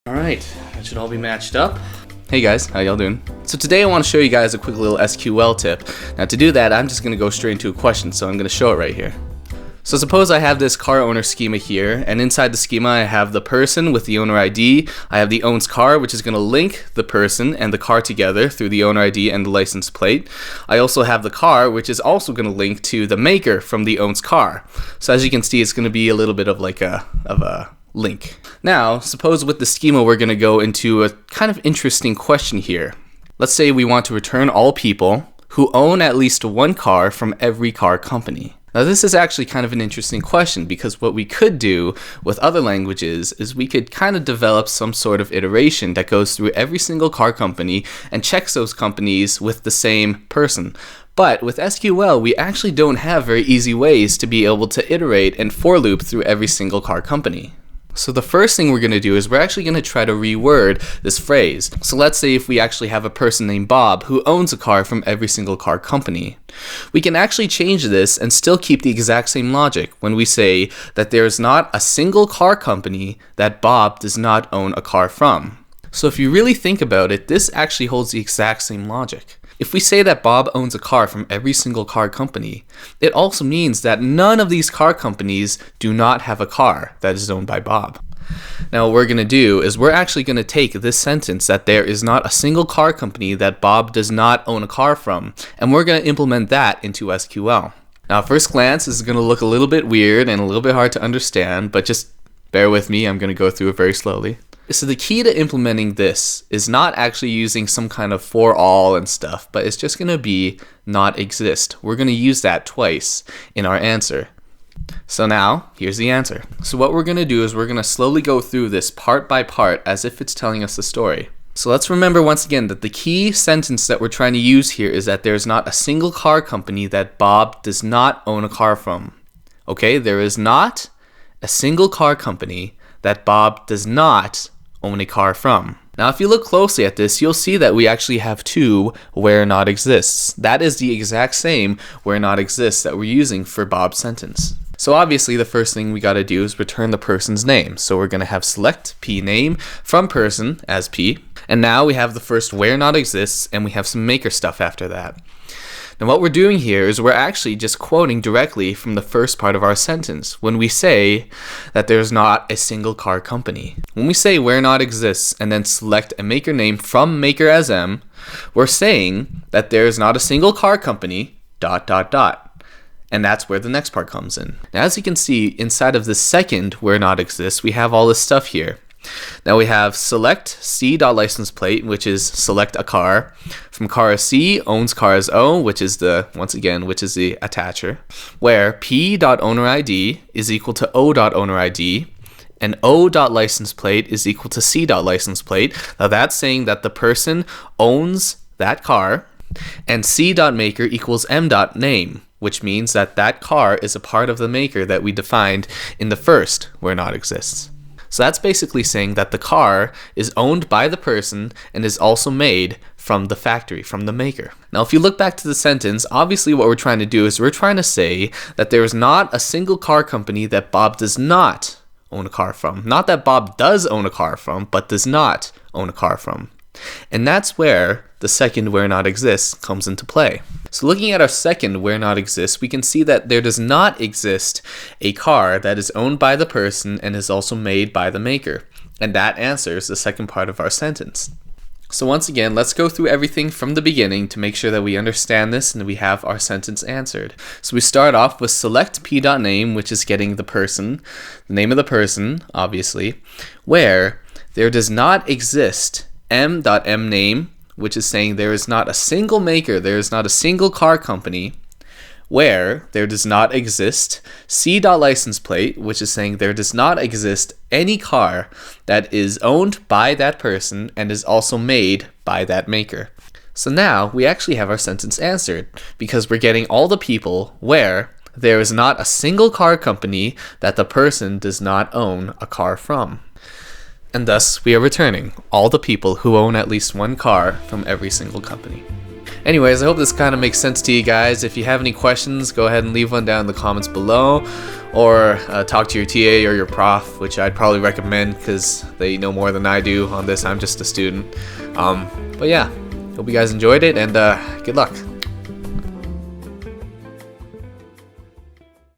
Alright, that should all be matched up. Hey guys, how y'all doing? So today I want to show you guys a quick little SQL tip. Now to do that, I'm just going to go straight into a question, so I'm going to show it right here. So suppose I have this car owner schema here, and inside the schema I have the person with the owner ID, I have the owns car, which is going to link the person and the car together through the owner ID and the license plate. I also have the car, which is also going to link to the maker from the owns car. So as you can see, it's going to be a little bit of like a link. Now, suppose with the schema we're going to go into a kind of interesting question here. Let's say we want to return all people who own at least one car from every car company. Now this is actually kind of an interesting question, because what we could do with other languages is we could kind of develop some sort of iteration that goes through every single car company and checks those companies with the same person. But with SQL, we actually don't have very easy ways to be able to iterate and for loop through every single car company. So the first thing we're going to do is we're actually going to try to reword this phrase. So let's say if we actually have a person named Bob who owns a car from every single car company. We can actually change this and still keep the exact same logic when we say that there is not a single car company that Bob does not own a car from. So if you really think about it, this actually holds the exact same logic. If we say that Bob owns a car from every single car company, it also means that none of these car companies do not have a car that is owned by Bob. Now what we're going to do is we're actually going to take this sentence that there is not a single car company that Bob does not own a car from, and we're going to implement that into SQL. Now at first glance, this is going to look a little bit weird and a little bit hard to understand, but just bear with me, I'm going to go through it very slowly. So the key to implementing this is not actually using some kind of for all and stuff, but it's just going to be not exist. We're going to use that twice in our answer. So now, here's the answer. So what we're going to do is we're going to slowly go through this part by part as if it's telling us a story. So let's remember once again that the key sentence that we're trying to use here is that there's not a single car company that Bob does not own a car from. Okay, there is not a single car company that Bob does not own a car from. Now if you look closely at this, you'll see that we actually have two where not exists. That is the exact same where not exists that we're using for Bob's sentence. So obviously the first thing we got to do is return the person's name. So we're going to have select p name from person as p. And now we have the first where not exists, and we have some maker stuff after that. Now what we're doing here is we're actually just quoting directly from the first part of our sentence when we say that there's not a single car company. When we say where not exists and then select a maker name from maker as m, we're saying that there is not a single car company ... And that's where the next part comes in. Now as you can see, inside of the second where not exists, we have all this stuff here. Now we have select c.license plate, which is select a car, from car as C, owns car as O, which is the attacher, where p.owner ID is equal to o.owner ID, and o.license plate is equal to c.license plate. Now that's saying that the person owns that car, and c.maker equals m.name, which means that that car is a part of the maker that we defined in the first where not exists. So that's basically saying that the car is owned by the person and is also made from the factory, from the maker. Now if you look back to the sentence, obviously what we're trying to do is we're trying to say that there is not a single car company that Bob does not own a car from. Not that Bob does own a car from, but does not own a car from. And that's where the second where not exists comes into play. So looking at our second where not exists, we can see that there does not exist a car that is owned by the person and is also made by the maker. And that answers the second part of our sentence. So once again, let's go through everything from the beginning to make sure that we understand this and we have our sentence answered. So we start off with select p.name, which is getting the person, the name of the person, obviously, where there does not exist m.mname, which is saying there is not a single maker, there is not a single car company, where there does not exist c.license plate, which is saying there does not exist any car that is owned by that person and is also made by that maker. So now we actually have our sentence answered, because we're getting all the people where there is not a single car company that the person does not own a car from. And thus, we are returning all the people who own at least one car from every single company. Anyways, I hope this kind of makes sense to you guys. If you have any questions, go ahead and leave one down in the comments below, or talk to your TA or your prof, which I'd probably recommend because they know more than I do on this. I'm just a student. But yeah, hope you guys enjoyed it, and good luck.